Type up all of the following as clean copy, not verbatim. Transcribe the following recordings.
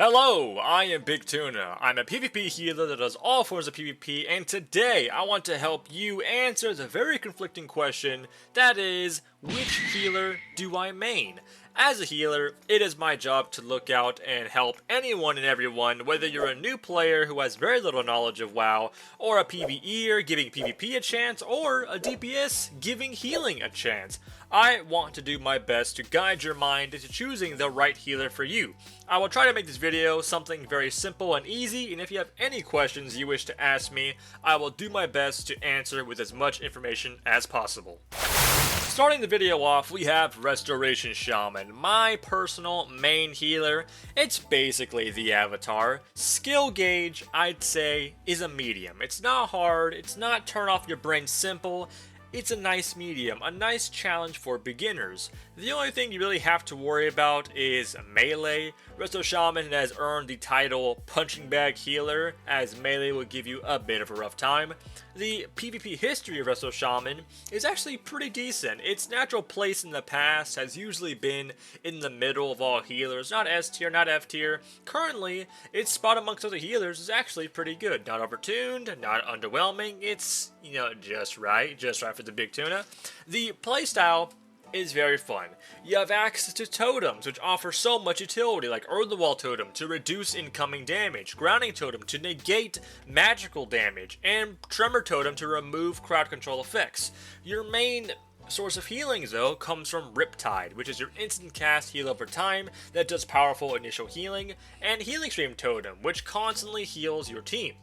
Hello, I am Big Tuna. I'm a PvP healer that does all forms of PvP, and today I want to help you answer the very conflicting question, that is, which healer do I main? As a healer, it is my job to look out and help anyone and everyone, whether you're a new player who has very little knowledge of WoW, or a PvEer giving PvP a chance, or a DPS giving healing a chance. I want to do my best to guide your mind into choosing the right healer for you. I will try to make this video something very simple and easy, and if you have any questions you wish to ask me, I will do my best to answer with as much information as possible. Starting the video off, we have Resto Shaman, my personal main healer. It's basically the avatar. Skill gauge, I'd say, is a medium. It's not hard, it's not turn off your brain simple. It's a nice medium, a nice challenge for beginners. The only thing you really have to worry about is melee. Resto Shaman has earned the title Punching Bag Healer, as melee will give you a bit of a rough time. The PvP history of Resto Shaman is actually pretty decent. Its natural place in the past has usually been in the middle of all healers, not S tier, not F tier. Currently, its spot amongst other healers is actually pretty good. Not overtuned, not underwhelming, it's, just right for the Big Tuna. The playstyle is very fun. You have access to totems, which offer so much utility, like Earth the Wall Totem to reduce incoming damage, Grounding Totem to negate magical damage, and Tremor Totem to remove crowd control effects. Your main source of healings, though, comes from Riptide, which is your instant cast heal over time that does powerful initial healing, and Healing Stream Totem, which constantly heals your team.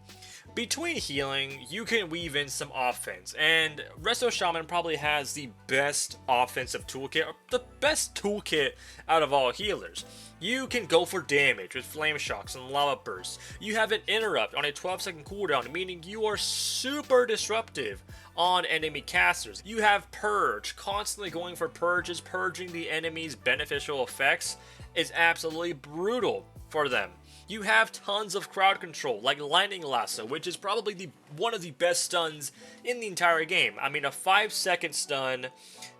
Between healing, you can weave in some offense, and Resto Shaman probably has the best offensive toolkit, or the best toolkit out of all healers. You can go for damage with Flame Shocks and Lava Bursts. You have an Interrupt on a 12-second cooldown, meaning you are super disruptive on enemy casters. You have Purge, constantly going for purges, purging the enemy's beneficial effects is absolutely brutal for them. You have tons of crowd control, like Lightning Lasso, which is probably one of the best stuns in the entire game. I mean, a 5-second stun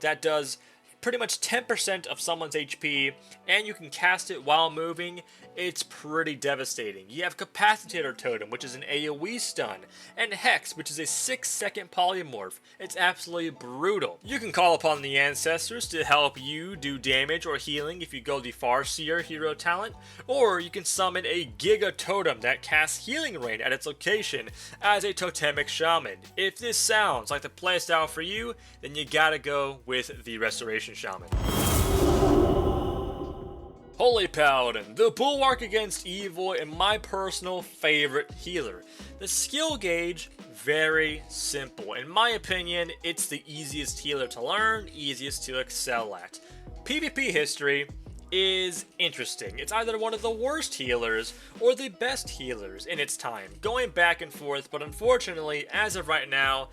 that does pretty much 10% of someone's HP, and you can cast it while moving. It's pretty devastating. You have Capacitator Totem, which is an AoE stun, and Hex, which is a 6-second polymorph. It's absolutely brutal. You can call upon the ancestors to help you do damage or healing if you go the Farseer hero talent, or you can summon a Giga Totem that casts healing rain at its location as a totemic shaman. If this sounds like the playstyle for you, then you gotta go with the Restoration Shaman. Holy Paladin, the bulwark against evil, and my personal favorite healer. The skill gauge, very simple. In my opinion, it's the easiest healer to learn, easiest to excel at. PvP history is interesting. It's either one of the worst healers or the best healers in its time, going back and forth, but unfortunately, as of right now,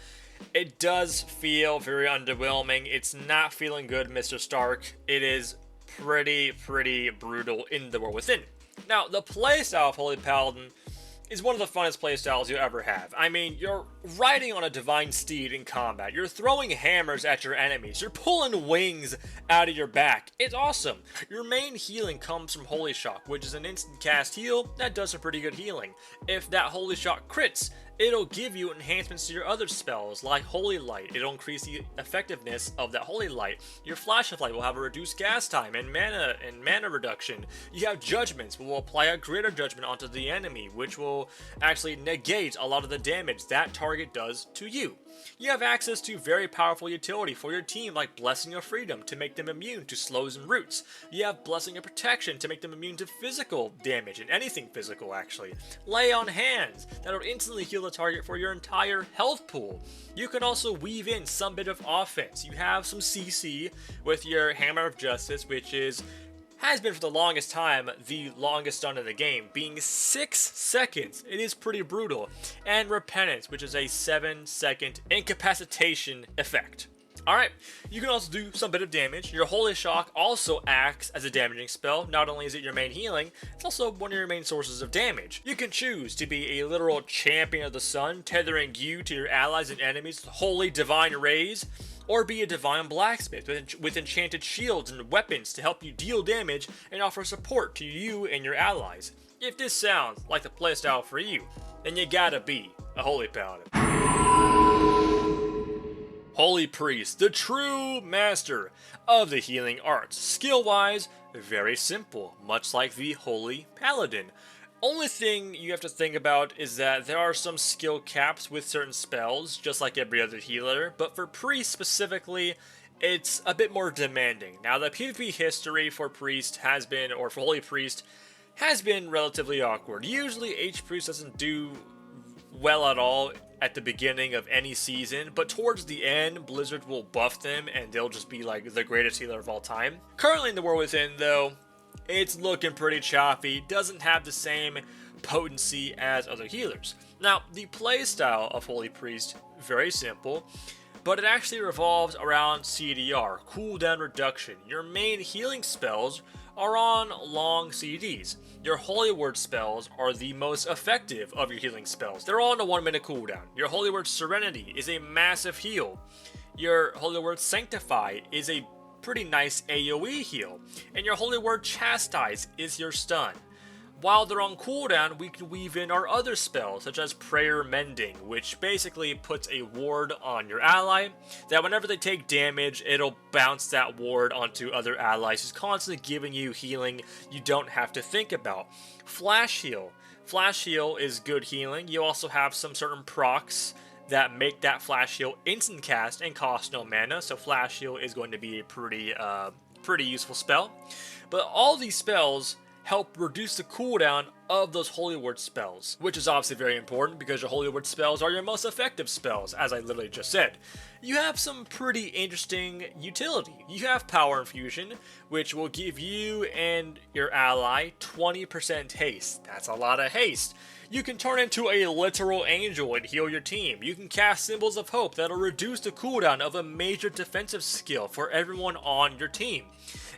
it does feel very underwhelming. It's not feeling good, Mr. Stark. It is pretty brutal in the World Within. Now, the playstyle of Holy Paladin is one of the funnest playstyles you ever have. I mean, you're riding on a divine steed in combat, you're throwing hammers at your enemies, you're pulling wings out of your back. It's awesome. Your main healing comes from Holy Shock, which is an instant cast heal that does some pretty good healing. If that Holy Shock crits, it'll give you enhancements to your other spells, like Holy Light. It'll increase the effectiveness of that Holy Light. Your Flash of Light will have a reduced gas time and mana reduction. You have Judgments, which will apply a greater judgment onto the enemy, which will actually negate a lot of the damage that target does to you. You have access to very powerful utility for your team, like Blessing of Freedom to make them immune to slows and roots. You have Blessing of Protection to make them immune to physical damage, and anything physical actually. Lay on Hands that'll instantly heal the target for your entire health pool. You can also weave in some bit of offense. You have some CC with your Hammer of Justice, which has been for the longest time the longest stun in the game, being 6 seconds. It is pretty brutal. And Repentance, which is a 7-second incapacitation effect. Alright, you can also do some bit of damage. Your Holy Shock also acts as a damaging spell. Not only is it your main healing, it's also one of your main sources of damage. You can choose to be a literal champion of the sun, tethering you to your allies and enemies with holy divine rays, or be a divine blacksmith with enchanted shields and weapons to help you deal damage and offer support to you and your allies. If this sounds like the playstyle for you, then you gotta be a Holy Paladin. Holy Priest, the true master of the healing arts. Skill-wise, very simple, much like the Holy Paladin. Only thing you have to think about is that there are some skill caps with certain spells, just like every other healer, but for Priest specifically, it's a bit more demanding. Now, the PvP history for Priest has been, or for Holy Priest, has been relatively awkward. Usually, H-Priest doesn't do well at all at the beginning of any season, but towards the end, Blizzard will buff them and they'll just be like the greatest healer of all time. Currently in the World Within, though, it's looking pretty choppy, doesn't have the same potency as other healers. Now, the playstyle of Holy Priest, very simple, but it actually revolves around CDR, cooldown reduction. Your main healing spells are on long CDs. Your Holy Word spells are the most effective of your healing spells. They're all on a 1 minute cooldown. Your Holy Word Serenity is a massive heal. Your Holy Word Sanctify is a pretty nice AoE heal. And your Holy Word Chastise is your stun. While they're on cooldown, we can weave in our other spells, such as Prayer Mending, which basically puts a ward on your ally, that whenever they take damage, it'll bounce that ward onto other allies, just constantly giving you healing you don't have to think about. Flash Heal. Flash Heal is good healing. You also have some certain procs that make that Flash Heal instant cast and cost no mana, so Flash Heal is going to be a pretty useful spell. But all these spells help reduce the cooldown of those Holy Word spells, which is obviously very important because your Holy Word spells are your most effective spells, as I literally just said. You have some pretty interesting utility. You have Power Infusion, which will give you and your ally 20% haste. That's a lot of haste. You can turn into a literal angel and heal your team. You can cast Symbols of Hope that'll reduce the cooldown of a major defensive skill for everyone on your team.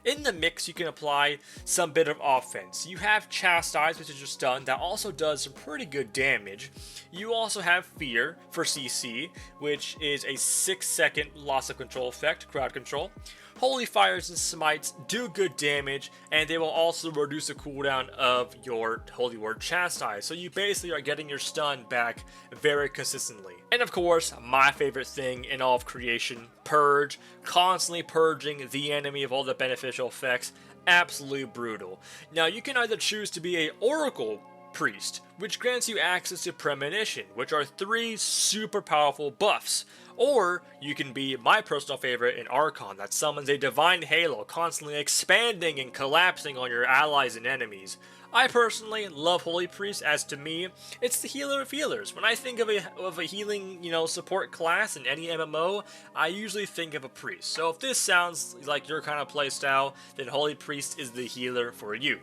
In the mix, you can apply some bit of offense. You have Chastise, which is your stun, that also does some pretty good damage. You also have Fear for CC, which is a 6-second loss of control effect, crowd control. Holy Fires and Smites do good damage, and they will also reduce the cooldown of your Holy Word Chastise. So you basically are getting your stun back very consistently. And of course, my favorite thing in all of creation, Purge. Constantly purging the enemy of all the beneficial effects. Absolutely brutal. Now, you can either choose to be a Oracle Priest, which grants you access to Premonition, which are 3 super powerful buffs. Or you can be my personal favorite in Archon, that summons a Divine Halo, constantly expanding and collapsing on your allies and enemies. I personally love Holy Priest, as to me, it's the healer of healers. When I think of a healing, support class in any MMO, I usually think of a priest. So if this sounds like your kind of playstyle, then Holy Priest is the healer for you.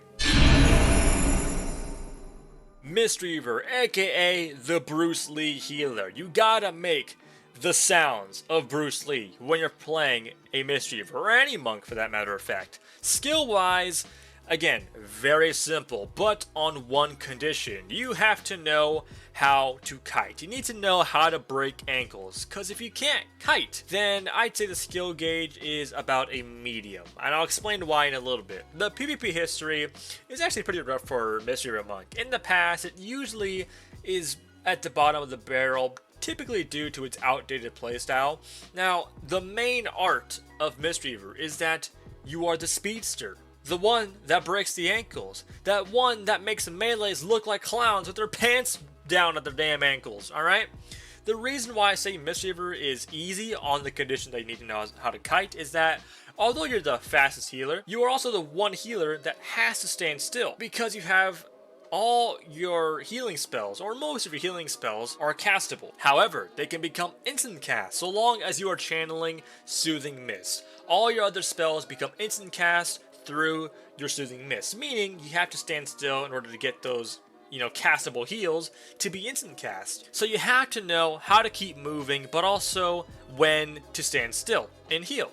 Mistweaver, aka the Bruce Lee healer. You gotta make the sounds of Bruce Lee when you're playing a Mistweaver, or any monk for that matter of fact. Skill-wise, again, very simple, but on one condition. You have to know how to kite. You need to know how to break ankles, because if you can't kite, then I'd say the skill gauge is about a medium, and I'll explain why in a little bit. The PvP history is actually pretty rough for Mistweaver Monk. In the past, it usually is at the bottom of the barrel, typically due to its outdated playstyle. Now, the main art of Mistweaver is that you are the speedster. The one that breaks the ankles. That one that makes melees look like clowns with their pants down at their damn ankles, alright? The reason why I say Mistweaver is easy on the condition that you need to know how to kite is that although you're the fastest healer, you are also the one healer that has to stand still, because you have all your healing spells, or most of your healing spells, are castable. However, they can become instant cast so long as you are channeling Soothing Mist. All your other spells become instant cast through your Soothing Mist, meaning you have to stand still in order to get those, castable heals to be instant cast. So you have to know how to keep moving, but also when to stand still. and heal.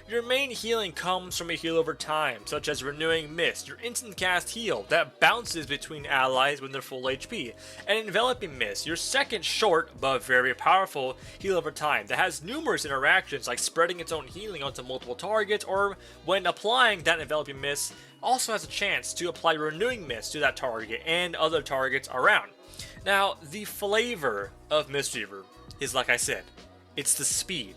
Your main healing comes from a heal over time, such as Renewing Mist, your instant cast heal that bounces between allies when they're full HP, and Enveloping Mist, your second short but very powerful heal over time that has numerous interactions like spreading its own healing onto multiple targets, or when applying that Enveloping Mist also has a chance to apply Renewing Mist to that target and other targets around. Now, the flavor of Mistweaver is, like I said, it's the speed.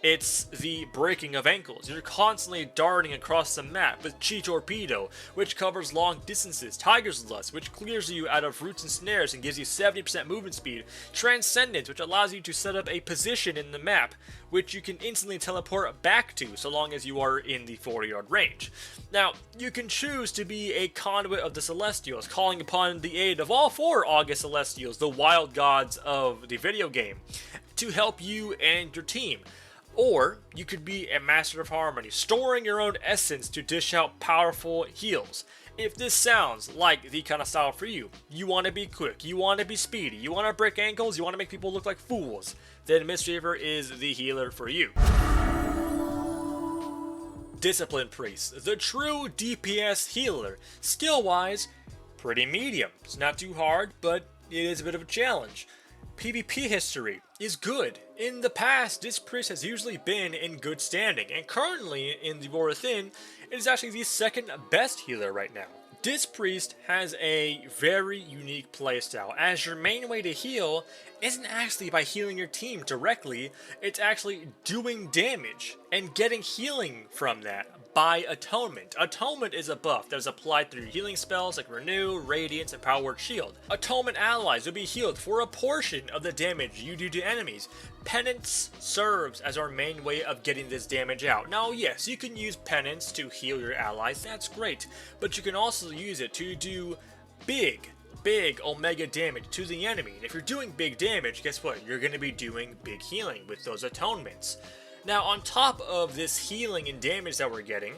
It's the breaking of ankles. You're constantly darting across the map with Chi Torpedo, which covers long distances, Tiger's Lust, which clears you out of roots and snares and gives you 70% movement speed, Transcendence, which allows you to set up a position in the map, which you can instantly teleport back to so long as you are in the 40-yard range. Now, you can choose to be a conduit of the Celestials, calling upon the aid of all 4 August Celestials, the wild gods of the video game, to help you and your team. Or you could be a Master of Harmony, storing your own essence to dish out powerful heals. If this sounds like the kind of style for you, you want to be quick, you want to be speedy, you want to break ankles, you want to make people look like fools, then Mistweaver is the healer for you. Discipline Priest, the true DPS healer. Skill-wise, pretty medium. It's not too hard, but it is a bit of a challenge. PvP history is good. In the past, this priest has usually been in good standing, and currently in the War Within, it is actually the second best healer right now. This priest has a very unique playstyle, as your main way to heal isn't actually by healing your team directly, it's actually doing damage and getting healing from that by Atonement. Atonement is a buff that is applied through healing spells like Renew, Radiance, and Power Word Shield. Atonement allies will be healed for a portion of the damage you do to enemies. Penance serves as our main way of getting this damage out. Now yes, you can use Penance to heal your allies, that's great, but you can also use it to do big omega damage to the enemy. And if you're doing big damage, guess what? You're going to be doing big healing with those atonements. Now, on top of this healing and damage that we're getting,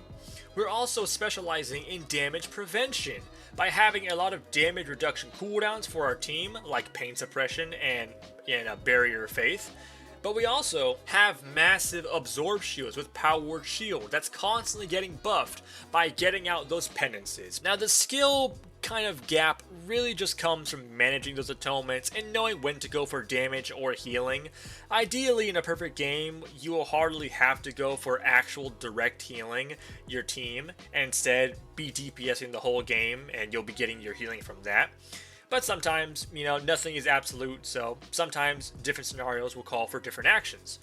we're also specializing in damage prevention by having a lot of damage reduction cooldowns for our team, like Pain Suppression and a Barrier of Faith. But we also have massive absorb shields with Power Word Shield that's constantly getting buffed by getting out those penances. Now, the skill kind of gap really just comes from managing those atonements and knowing when to go for damage or healing. Ideally, in a perfect game, you will hardly have to go for actual direct healing your team, and instead be DPSing the whole game and you'll be getting your healing from that. But sometimes, nothing is absolute, so sometimes different scenarios will call for different actions.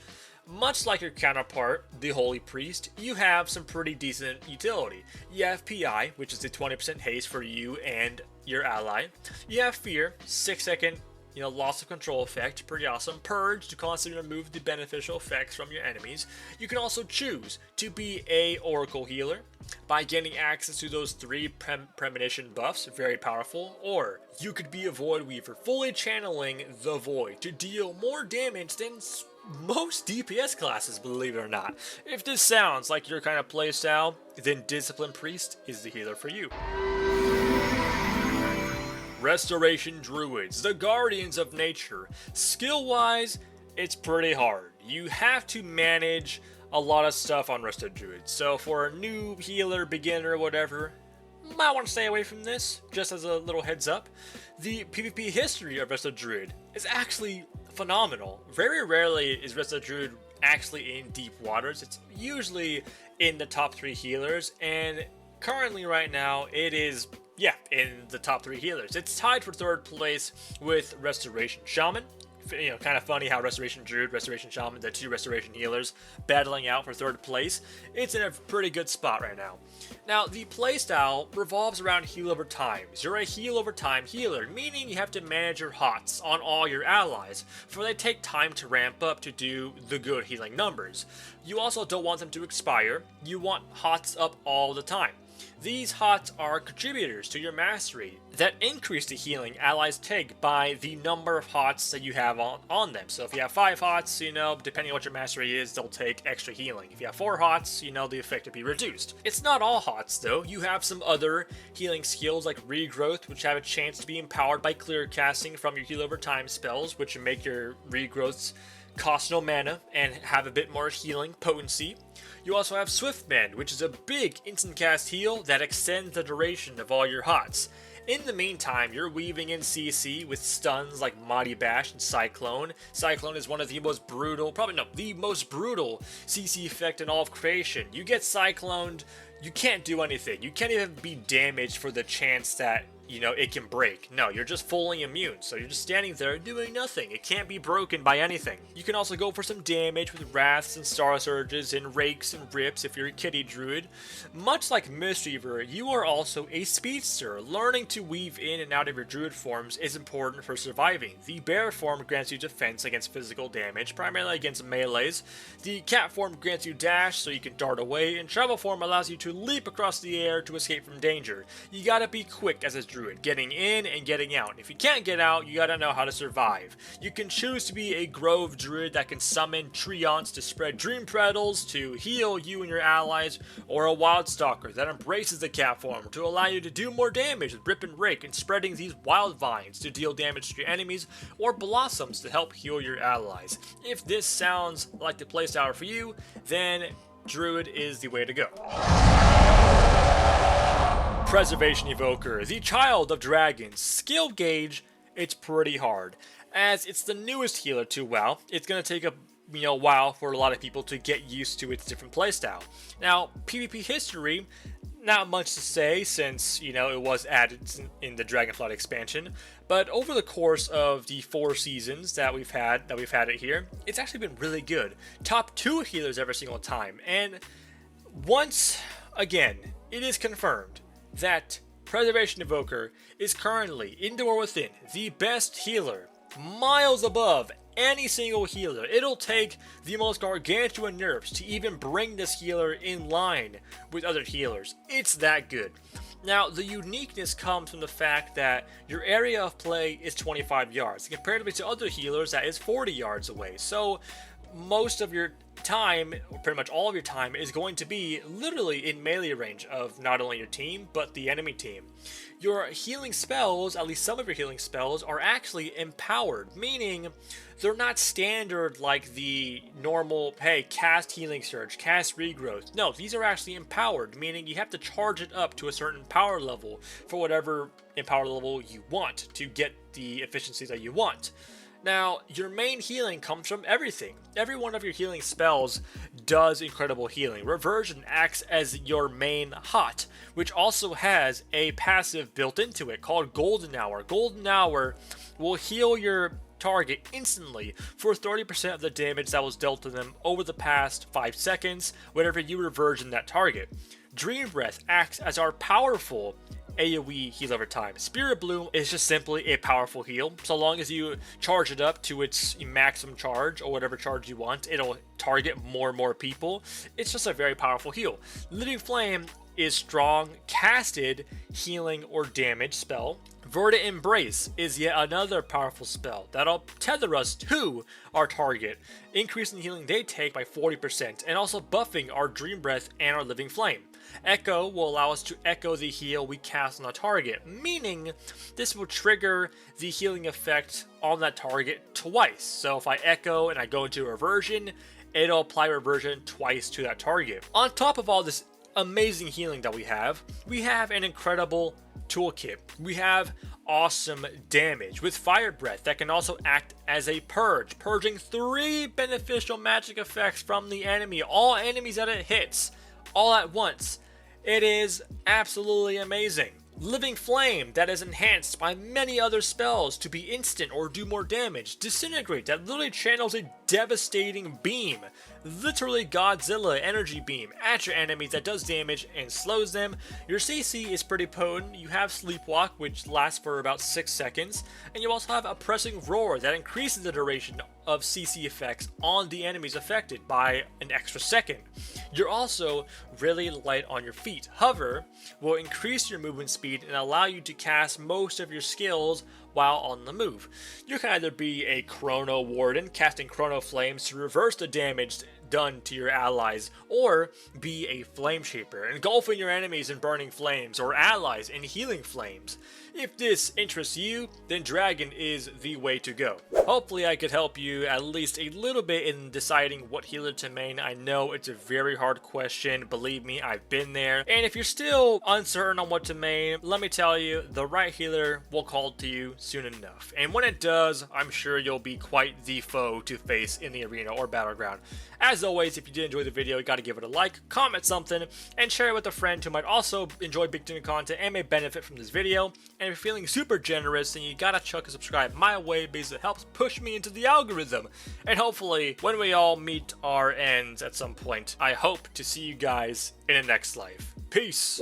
Much like your counterpart, the Holy Priest, you have some pretty decent utility. You have PI, which is the 20% haste for you and your ally. You have Fear, 6-second loss of control effect, pretty awesome. Purge, to constantly remove the beneficial effects from your enemies. You can also choose to be a Oracle healer by getting access to those 3 premonition buffs, very powerful. Or you could be a Void Weaver, fully channeling the Void to deal more damage than most DPS classes, believe it or not. If this sounds like your kind of playstyle, then Discipline Priest is the healer for you. Restoration Druids, the Guardians of Nature. Skill-wise, it's pretty hard. You have to manage a lot of stuff on Resto Druids. So for a new healer, beginner, whatever, might want to stay away from this, just as a little heads up. The PvP history of Resto Druid is actually phenomenal. Very rarely is Resto Druid actually in deep waters. It's usually in the top 3 healers, and currently right now it is in the top 3 healers. It's tied for 3rd place with Restoration Shaman. Kind of funny how Restoration Druid, Restoration Shaman, the 2 Restoration healers battling out for 3rd place. It's in a pretty good spot right now. Now, the playstyle revolves around heal over times. You're a heal over time healer, meaning you have to manage your HOTS on all your allies, for they take time to ramp up to do the good healing numbers. You also don't want them to expire. You want HOTS up all the time. These HOTS are contributors to your mastery that increase the healing allies take by the number of HOTS that you have on them. So if you have 5 HOTS, depending on what your mastery is, they'll take extra healing. If you have 4 HOTS, the effect will be reduced. It's not all HOTS though. You have some other healing skills like Regrowth, which have a chance to be empowered by clear casting from your heal over time spells, which make your regrowths cost no mana and have a bit more healing potency. You also have Swift Mend, which is a big instant cast heal that extends the duration of all your hots. In the meantime, you're weaving in CC with stuns like Mighty Bash and Cyclone. Cyclone is one of the most brutal, probably no, the most brutal CC effect in all of creation. You get Cycloned, you can't do anything. You can't even be damaged for the chance that, you know, it can break. No, you're just fully immune, so you're just standing there doing nothing. It can't be broken by anything. You can also go for some damage with Wraths and Star Surges and Rakes and Rips if you're a kitty druid. Much like Mistweaver, you are also a speedster. Learning to weave in and out of your druid forms is important for surviving. The bear form grants you defense against physical damage, primarily against melees. The cat form grants you dash so you can dart away, and travel form allows you to leap across the air to escape from danger. You gotta be quick as a druid, getting in and getting out. If you can't get out, you gotta know how to survive. You can choose to be a Grove druid that can summon Treants to spread dream petals to heal you and your allies, or a Wild Stalker that embraces the cat form to allow you to do more damage with Rip and Rake and spreading these wild vines to deal damage to your enemies, or Blossoms to help heal your allies. If this sounds like the playstyle for you, then Druid is the way to go. Preservation Evoker, the child of dragons. Skill gauge, it's pretty hard. As it's the newest healer to WoW, it's going to take a while for a lot of people to get used to its different playstyle. Now, PvP history, not much to say since, it was added in the Dragonflight expansion, but over the course of the 4 seasons that we've had it here, it's actually been really good. Top 2 healers every single time, and once again, it is confirmed that Preservation Evoker is currently, in or within, the best healer, miles above any single healer. It'll take the most gargantuan nerfs to even bring this healer in line with other healers. It's that good. Now, the uniqueness comes from the fact that your area of play is 25 yards, comparatively to other healers that is 40 yards away. So, most of your time, or pretty much all of your time, is going to be literally in melee range of not only your team, but the enemy team. Your healing spells, at least some of your healing spells, are actually empowered, meaning they're not standard like the normal, hey, cast Healing Surge, cast Regrowth. No, these are actually empowered, meaning you have to charge it up to a certain power level for whatever empower level you want to get the efficiencies that you want. Now, your main healing comes from everything. Every one of your healing spells does incredible healing. Reversion acts as your main hot, which also has a passive built into it called Golden Hour. Golden Hour will heal your target instantly for 30% of the damage that was dealt to them over the past 5 seconds whenever you reversion that target. Dream Breath acts as our powerful AoE heal over time. Spirit Bloom is just simply a powerful heal. So long as you charge it up to its maximum charge or whatever charge you want, it'll target more and more people. It's just a very powerful heal. Living Flame is strong, casted, healing, or damage spell. Verdant Embrace is yet another powerful spell that'll tether us to our target, increasing the healing they take by 40%, and also buffing our Dream Breath and our Living Flame. Echo will allow us to echo the heal we cast on the target, meaning this will trigger the healing effect on that target twice. So if I echo and I go into reversion, it'll apply reversion twice to that target. On top of all this amazing healing that we have an incredible toolkit. We have awesome damage with Fire Breath that can also act as a purge, purging 3 beneficial magic effects from the enemy, all enemies that it hits, all at once. It is absolutely amazing. Living Flame that is enhanced by many other spells to be instant or do more damage. Disintegrate that literally channels a devastating beam, literally Godzilla energy beam at your enemies that does damage and slows them. Your CC is pretty potent. You have Sleepwalk, which lasts for about 6 seconds, and you also have Oppressing Roar that increases the duration of CC effects on the enemies affected by an extra second. You're also really light on your feet. Hover will increase your movement speed and allow you to cast most of your skills while on the move. You can either be a Chrono Warden, casting Chrono Flames to reverse the damage done to your allies, or be a Flame Shaper, engulfing your enemies in burning flames, or allies in healing flames. If this interests you, then Dragon is the way to go. Hopefully I could help you at least a little bit in deciding what healer to main. I know it's a very hard question, believe me, I've been there. And if you're still uncertain on what to main, let me tell you, the right healer will call to you soon enough. And when it does, I'm sure you'll be quite the foe to face in the arena or battleground. As always, if you did enjoy the video, you gotta give it a like, comment something, and share it with a friend who might also enjoy Big Tuna content and may benefit from this video. And if you're feeling super generous, then you gotta chuck a subscribe my way because it helps push me into the algorithm. And hopefully, when we all meet our ends at some point, I hope to see you guys in the next life. Peace!